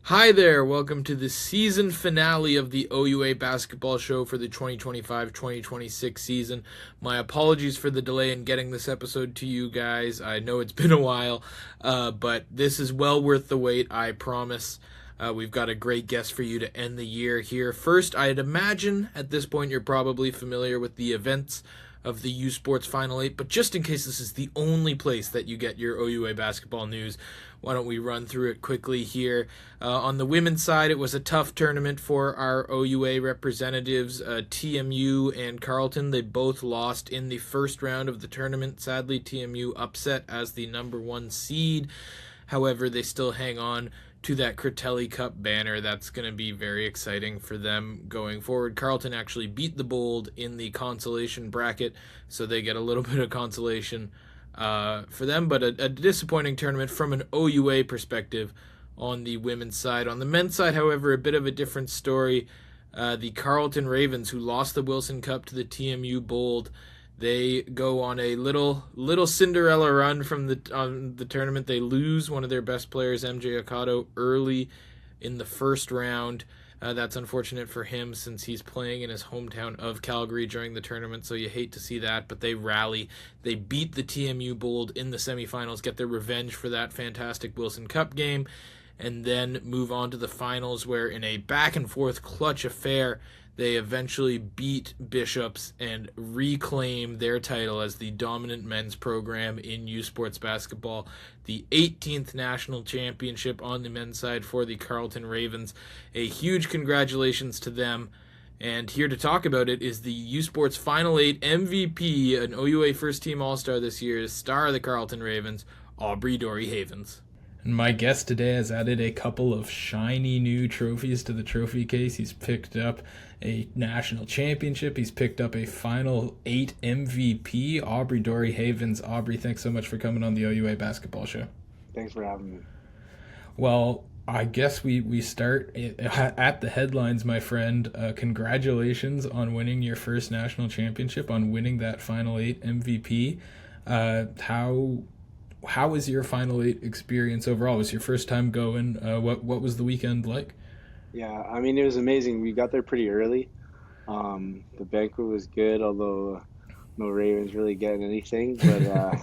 Hi there, welcome to the season finale of the OUA basketball show for the 2025-2026 season. My apologies for the delay in getting this episode to you guys. I know it's been a while, but this is well worth the wait, I promise. We've got a great guest for you to end the year here. First, I'd imagine at this point you're probably familiar with the events of the U Sports Final 8, but just in case this is the only place that you get your OUA basketball news, why don't we run through it quickly here. On the women's side, it was a tough tournament for our OUA representatives, TMU and Carleton. They both lost in the first round of the tournament. Sadly, TMU upset as the number one seed. However, they still hang on to that Critelli Cup banner. That's going to be very exciting for them going forward. Carleton actually beat the Bold in the consolation bracket, so they get a little bit of consolation for them, but a disappointing tournament from an OUA perspective on the women's side. On the men's side, however, a bit of a different story. The Carleton Ravens, who lost the Wilson Cup to the TMU Bold, they go on a little Cinderella run from the tournament. They lose one of their best players, MJ Ocado, early in the first round. That's unfortunate for him since he's playing in his hometown of Calgary during the tournament, so you hate to see that, but they rally. They beat the TMU Bold in the semifinals, get their revenge for that fantastic Wilson Cup game, and then move on to the finals where in a back-and-forth clutch affair, they eventually beat Bishops and reclaim their title as the dominant men's program in U Sports basketball. The 18th national championship on the men's side for the Carleton Ravens. A huge congratulations to them. And here to talk about it is the U Sports Final 8 MVP, an OUA first team All-Star this year, star of the Carleton Ravens, Aubrey Dorey-Havens. And my guest today has added a couple of shiny new trophies to the trophy case. He's picked up a national championship. He's picked up a Final 8 MVP, Aubrey Dorey-Havens. Aubrey, thanks so much for coming on the OUA basketball show. Thanks for having me. Well, I guess we start at the headlines, my friend. Congratulations on winning your first national championship, on winning that Final 8 MVP. How was your Final 8 experience overall? It was your first time going. What was the weekend like? Yeah, I mean, it was amazing. We got there pretty early. The banquet was good, although no Ravens really getting anything. But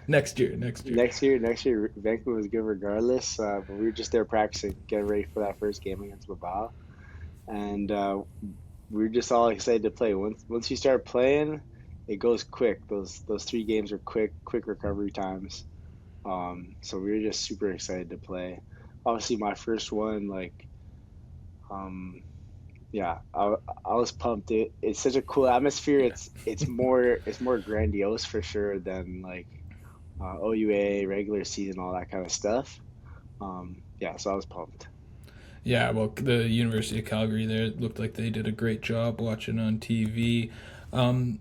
Next year. next year, banquet was good regardless. But we were just there practicing, getting ready for that first game against Laval, and we were just all excited to play. Once you start playing, it goes quick. Those 3 games are quick recovery times. So we were just super excited to play. Obviously, my first one, yeah, I was pumped. It's such a cool atmosphere. It's more grandiose for sure than OUA regular season, all that kind of stuff. Yeah, so I was pumped. Yeah, well, the University of Calgary there looked like they did a great job watching on TV.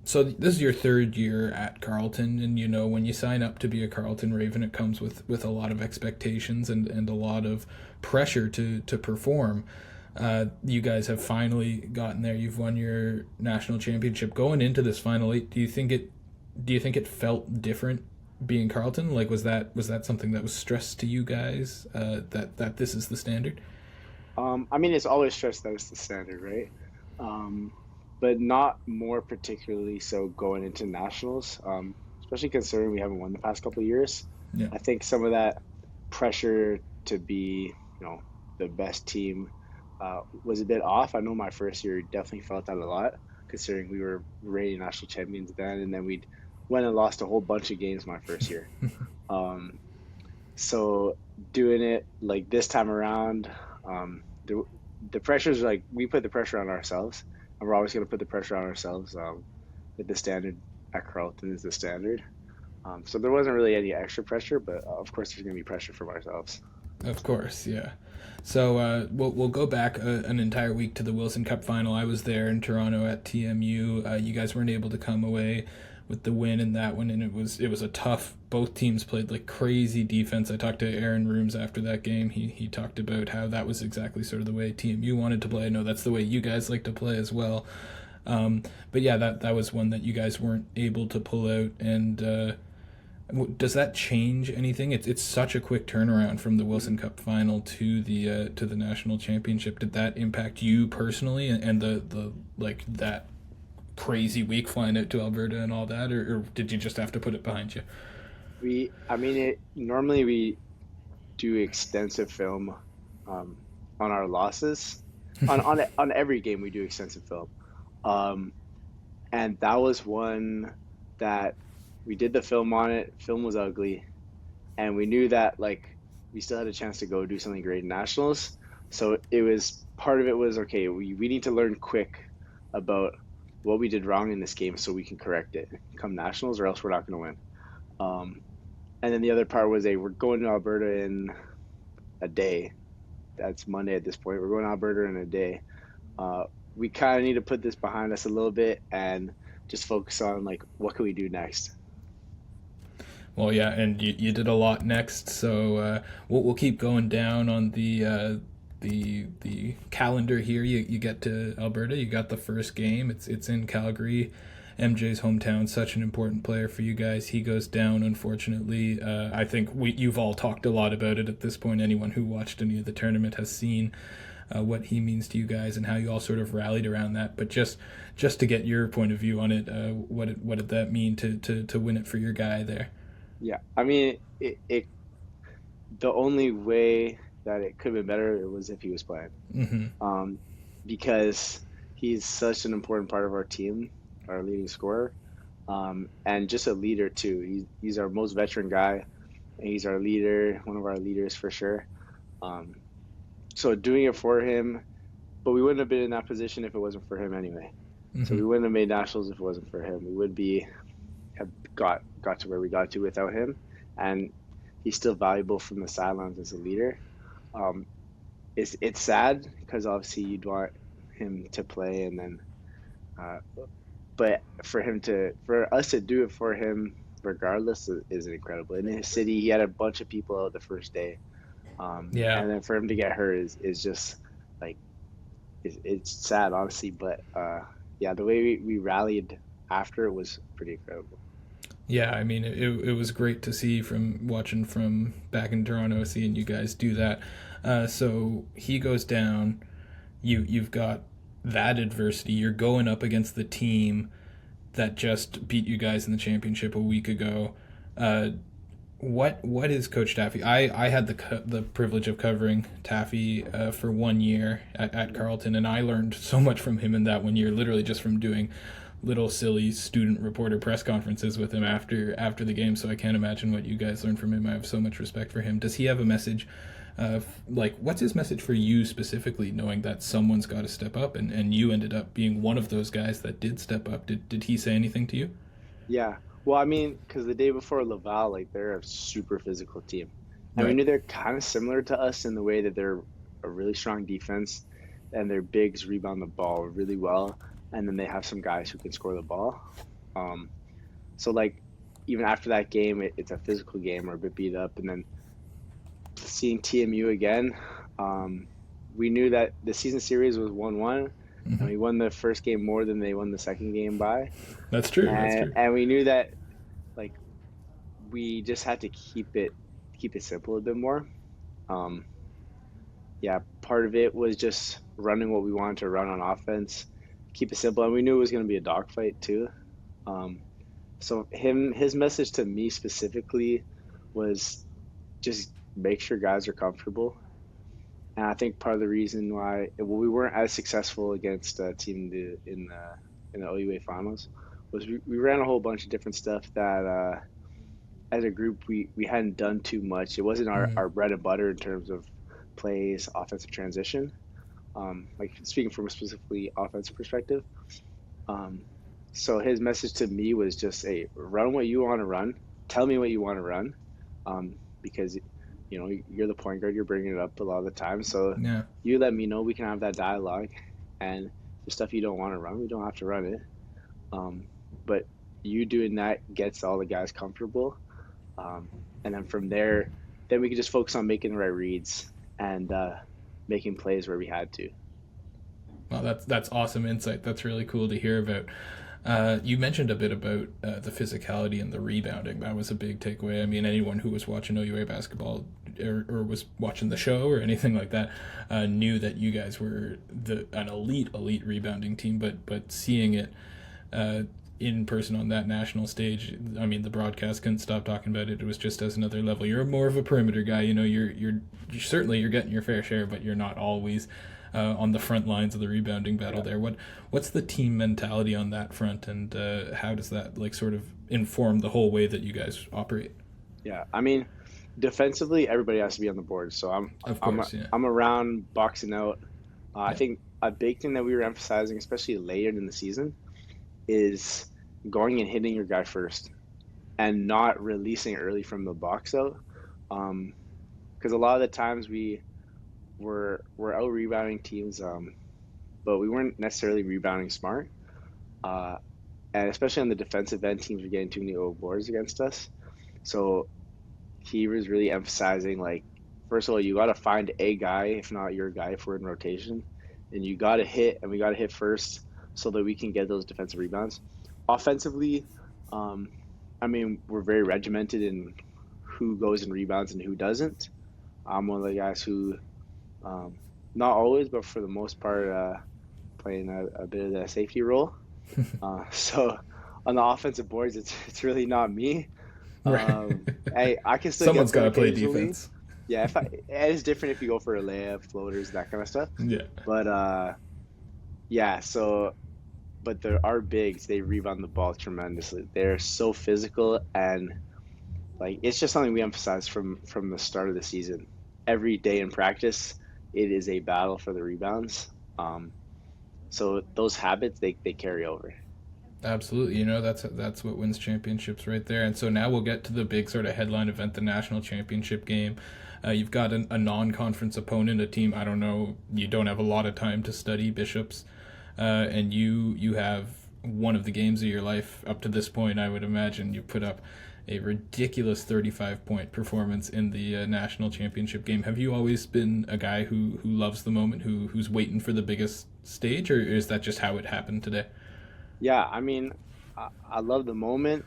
So this is your third year at Carleton, and when you sign up to be a Carleton Raven, it comes with a lot of expectations and a lot of pressure to perform. You guys have finally gotten there. You've won your national championship. Going into this Final 8, do you think it felt different being Carleton? Like, was that something that was stressed to you guys, that this is the standard? I mean, it's always stressed that it's the standard, right? But not more particularly so going into nationals, especially considering we haven't won the past couple of years. Yeah. I think some of that pressure to be, the best team was a bit off. I know my first year definitely felt that a lot, considering we were reigning national champions then, and then we went and lost a whole bunch of games my first year. So doing it like this time around, the pressure is like we put the pressure on ourselves, and we're always going to put the pressure on ourselves. With the standard at Carleton is the standard. So there wasn't really any extra pressure, but of course there's going to be pressure from ourselves. Of course, yeah. So we'll go back an entire week to the Wilson Cup final. I was there in Toronto at TMU. You guys weren't able to come away with the win in that one, and it was a tough. Both teams played like crazy defense. I talked to Aaron Rooms after that game. He talked about how that was exactly sort of the way TMU wanted to play. I know that's the way you guys like to play as well. But yeah, that was one that you guys weren't able to pull out, and Does that change anything? It's such a quick turnaround from the Wilson Cup final to the national championship. Did that impact you personally, and the like that crazy week flying out to Alberta and all that, or did you just have to put it behind you? Normally we do extensive film um, on our losses. On every game we do extensive film, um, and that was one that we did the film on it. Film was ugly, and we knew that like we still had a chance to go do something great in nationals. So it was part of it was okay. We need to learn quick about what we did wrong in this game so we can correct it come nationals, or else we're not going to win. Um, and then the other part was, hey, we're going to Alberta in a day. That's Monday at this point. We're going to Alberta in a day. Uh, we kind of need to put this behind us a little bit and just focus on like what can we do next. Well, yeah, and you did a lot next, so we'll keep going down on the calendar here. You get to Alberta, you got the first game. It's in Calgary, MJ's hometown. Such an important player for you guys. He goes down, unfortunately. I think you've all talked a lot about it at this point. Anyone who watched any of the tournament has seen what he means to you guys and how you all sort of rallied around that. But just to get your point of view on it, what did that mean to win it for your guy there? Yeah, I mean, the only way that it could have been better was if he was playing, Mm-hmm. because he's such an important part of our team, our leading scorer, and just a leader too. He's our most veteran guy, and he's our leader, one of our leaders for sure. Um, so doing it for him, but we wouldn't have been in that position if it wasn't for him anyway. So Mm-hmm. we wouldn't have made nationals if it wasn't for him. We would be have got to where we got to without him, and he's still valuable from the sidelines as a leader. Um, it's sad because obviously you'd want him to play, and then uh, but for us to do it for him regardless is incredible. In his city, he had a bunch of people out the first day, Yeah. and then for him to get hurt is just like it's sad, honestly. But yeah, the way we rallied after it was pretty incredible. Yeah, I mean, it was great to see from watching from back in Toronto, seeing you guys do that. So he goes down. You've got that adversity. You're going up against the team that just beat you guys in the championship a week ago. Uh, what is Coach Taffy? I had the privilege of covering Taffy for 1 year at Carleton, and I learned so much from him in that 1 year, literally just from doing little silly student reporter press conferences with him after the game. So I can't imagine what you guys learned from him. I have so much respect for him. Does he have a message? Like, what's his message for you specifically, knowing that someone's got to step up, and you ended up being one of those guys that did step up? Did he say anything to you? Yeah. Well, I mean, because the day before Laval, like they're a super physical team, and we Right. knew they're kind of similar to us in the way that they're a really strong defense, and their bigs rebound the ball really well, and then they have some guys who can score the ball. Um, so like even after that game, it's a physical game. We're a bit beat up, and then seeing TMU again, um, we knew that the season series was 1-1, and Hmm. we won the first game more than they won the second game by, That's true. That's and true. we knew that like we just had to keep it simple a bit more. Um, yeah, part of it was just running what we wanted to run on offense, keep it simple, and we knew it was going to be a dogfight too. Um, so his message to me specifically was just make sure guys are comfortable. And I think part of the reason why we weren't as successful against a team in the OUA finals was we ran a whole bunch of different stuff that as a group we hadn't done too much. It wasn't Mm. our bread and butter in terms of plays, offensive transition. Like speaking from a specifically offensive perspective. Um, so his message to me was just, hey, run what you want to run. Tell me what you want to run, because you're the point guard. You're bringing it up a lot of the time. So Yeah. you let me know. We can have that dialogue. And the stuff you don't want to run, we don't have to run it. Um, but you doing that gets all the guys comfortable. Um, and then from there, then we could just focus on making the right reads and making plays where we had to. Well, that's awesome insight. That's really cool to hear about. You mentioned a bit about the physicality and the rebounding. That was a big takeaway. I mean, anyone who was watching OUA basketball or was watching the show or anything like that knew that you guys were an elite rebounding team. But seeing it in person on that national stage, I mean, the broadcast couldn't stop talking about it. It was just as another level. You're more of a perimeter guy. You know, you're certainly you're getting your fair share, but you're not always on the front lines of the rebounding battle there. What's the team mentality on that front, and how does that like sort of inform the whole way that you guys operate? Yeah, I mean, defensively, everybody has to be on the board. So Of course, yeah. I'm around boxing out. I think a big thing that we were emphasizing, especially later in the season, is going and hitting your guy first and not releasing early from the box out. Because a lot of the times we're out rebounding teams, but we weren't necessarily rebounding smart. And especially on the defensive end, teams were getting too many old boards against us. So he was really emphasizing, like, first of all, you got to find a guy, if not your guy, if we're in rotation, and you got to hit, and we got to hit first so that we can get those defensive rebounds. Offensively, I mean, we're very regimented in who goes and rebounds and who doesn't. I'm one of the guys who, not always, but for the most part, playing a bit of the safety role. So on the offensive boards, it's really not me. I can still Someone's got to get play occasionally. defense. Yeah, it's different if you go for a layup, floaters, that kind of stuff. Yeah. But yeah, so but our bigs, they rebound the ball tremendously. They're so physical, and like it's just something we emphasize from the start of the season. Every day in practice, it is a battle for the rebounds. So those habits, they carry over. Absolutely, you know, that's what wins championships right there. And so now we'll get to the big sort of headline event, the national championship game. You've got a non-conference opponent, a team, I don't know, you don't have a lot of time to study, Bishops, and you have one of the games of your life up to this point. I would imagine you put up a ridiculous 35-point performance in the national championship game. Have you always been a guy who loves the moment, who's waiting for the biggest stage, or is that just how it happened today? Yeah, I mean, I love the moment,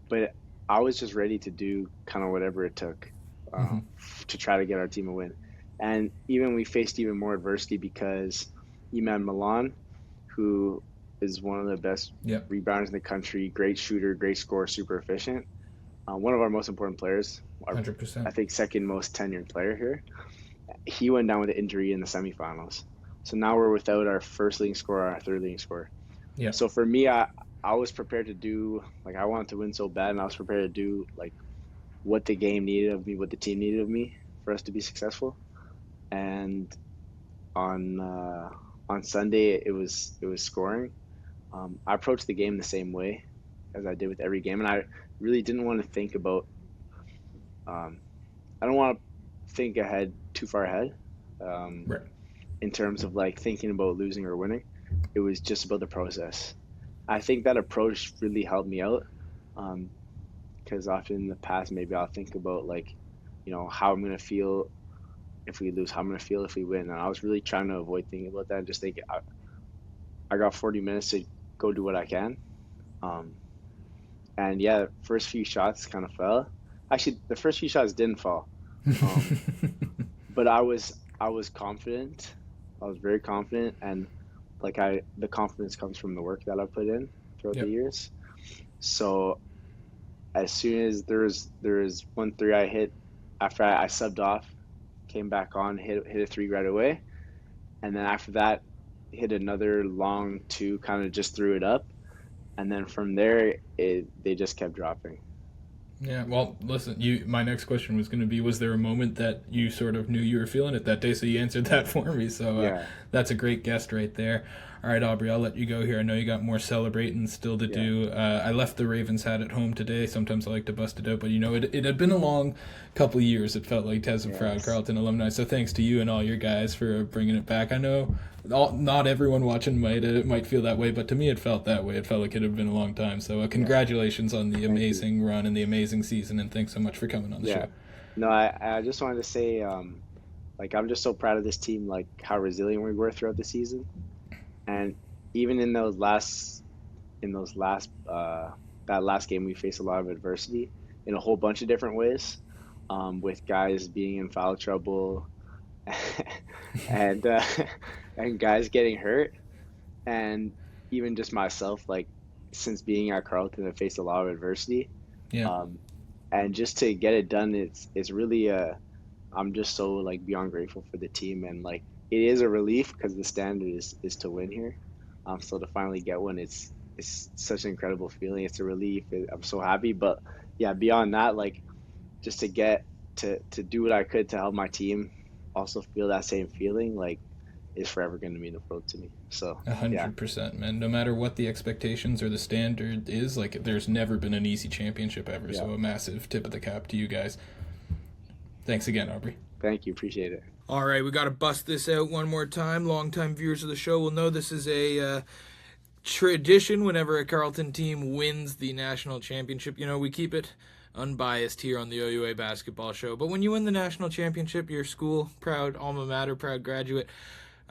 but I was just ready to do kind of whatever it took to try to get our team a win. And even we faced even more adversity because Iman Milan, who is one of the best rebounders in the country, great shooter, great scorer, super efficient, one of our most important players, 100%. I think second most tenured player here, he went down with an injury in the semifinals. So now we're without our first leading scorer, our third leading scorer. Yeah. So for me, I was prepared to do, like, I wanted to win so bad, and I was prepared to do, like, what the game needed of me, what the team needed of me for us to be successful. And on Sunday, it was scoring. I approached the game the same way as I did with every game, and I really didn't want to think about, I don't want to think ahead, too far ahead, Right. in terms of, like, thinking about losing or winning. It was just about the process. I think that approach really helped me out, because often in the past, maybe I'll think about, like, you know, how I'm going to feel if we lose, how I'm going to feel if we win. And I was really trying to avoid thinking about that and just think, I got 40 minutes to go do what I can. And yeah, first few shots kind of fell. Actually, the first few shots didn't fall. But I was confident. I was very confident, and like the confidence comes from the work that I put in throughout the years. So as soon as there was 1-3 I hit after I subbed off, came back on, hit a 3 right away, and then after that hit another long 2, kind of just threw it up, and then from there they just kept dropping. Yeah, well, listen, my next question was going to be, was there a moment that you sort of knew you were feeling it that day? So you answered that for me. So that's a great guest right there. All right, Aubrey, I'll let you go here. I know you got more celebrating still to do. I left the Ravens hat at home today. Sometimes I like to bust it out, but, you know, it had been a long couple of years, it felt like, to have some proud Carleton alumni. So thanks to you and all your guys for bringing it back. I know not everyone watching might feel that way, but to me it felt that way. It felt like it had been a long time. So congratulations on the amazing run and the amazing season, and thanks so much for coming on the show. No, I just wanted to say, like, I'm just so proud of this team, like how resilient we were throughout the season. And even in those last in those that last game we faced a lot of adversity in a whole bunch of different ways, with guys being in foul trouble and and guys getting hurt, and even just myself, like since being at Carleton, I faced a lot of adversity, Yeah. um, and just to get it done, it's really I'm just so like beyond grateful for the team, and like it is a relief because the standard is to win here. So to finally get one, it's such an incredible feeling. It's a relief. I'm so happy, but yeah, beyond that, like just to get to do what I could to help my team also feel that same feeling, like is forever going to mean the world to me. So yeah, 100%, man. No matter what the expectations or the standard is, like there's never been an easy championship ever. yeah. So a massive tip of the cap to you guys. Thanks again, Aubrey. Thank you, appreciate it. All right, we got to bust this out one more time. Longtime viewers of the show will know this is a tradition whenever a Carleton team wins the national championship. You know, we keep it unbiased here on the OUA basketball show. But when you win the national championship, your school, proud alma mater, proud graduate,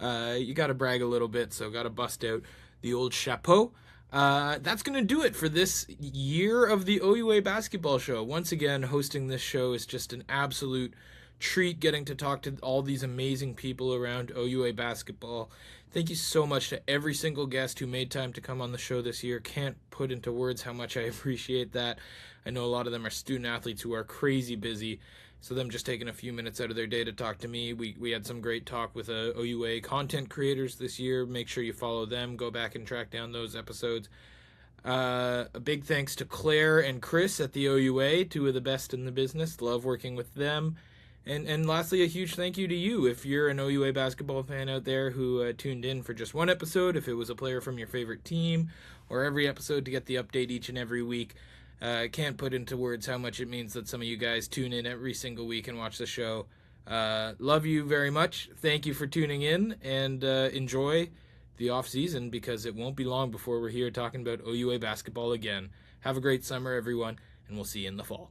you got to brag a little bit. So got to bust out the old chapeau. That's going to do it for this year of the OUA basketball show. Once again, hosting this show is just an absolute treat, getting to talk to all these amazing people around OUA basketball. Thank you so much to every single guest who made time to come on the show this year. Can't put into words how much I appreciate that. I know a lot of them are student athletes who are crazy busy, so them just taking a few minutes out of their day to talk to me. We had some great talk with OUA content creators this year. Make sure you follow them. Go back and track down those episodes. A big thanks to Claire and Chris at the OUA, two of the best in the business. Love working with them. And lastly, a huge thank you to you if you're an OUA basketball fan out there who tuned in for just one episode, if it was a player from your favorite team, or every episode to get the update each and every week. I can't put into words how much it means that some of you guys tune in every single week and watch the show. Love you very much. Thank you for tuning in, and enjoy the off season because it won't be long before we're here talking about OUA basketball again. Have a great summer, everyone, and we'll see you in the fall.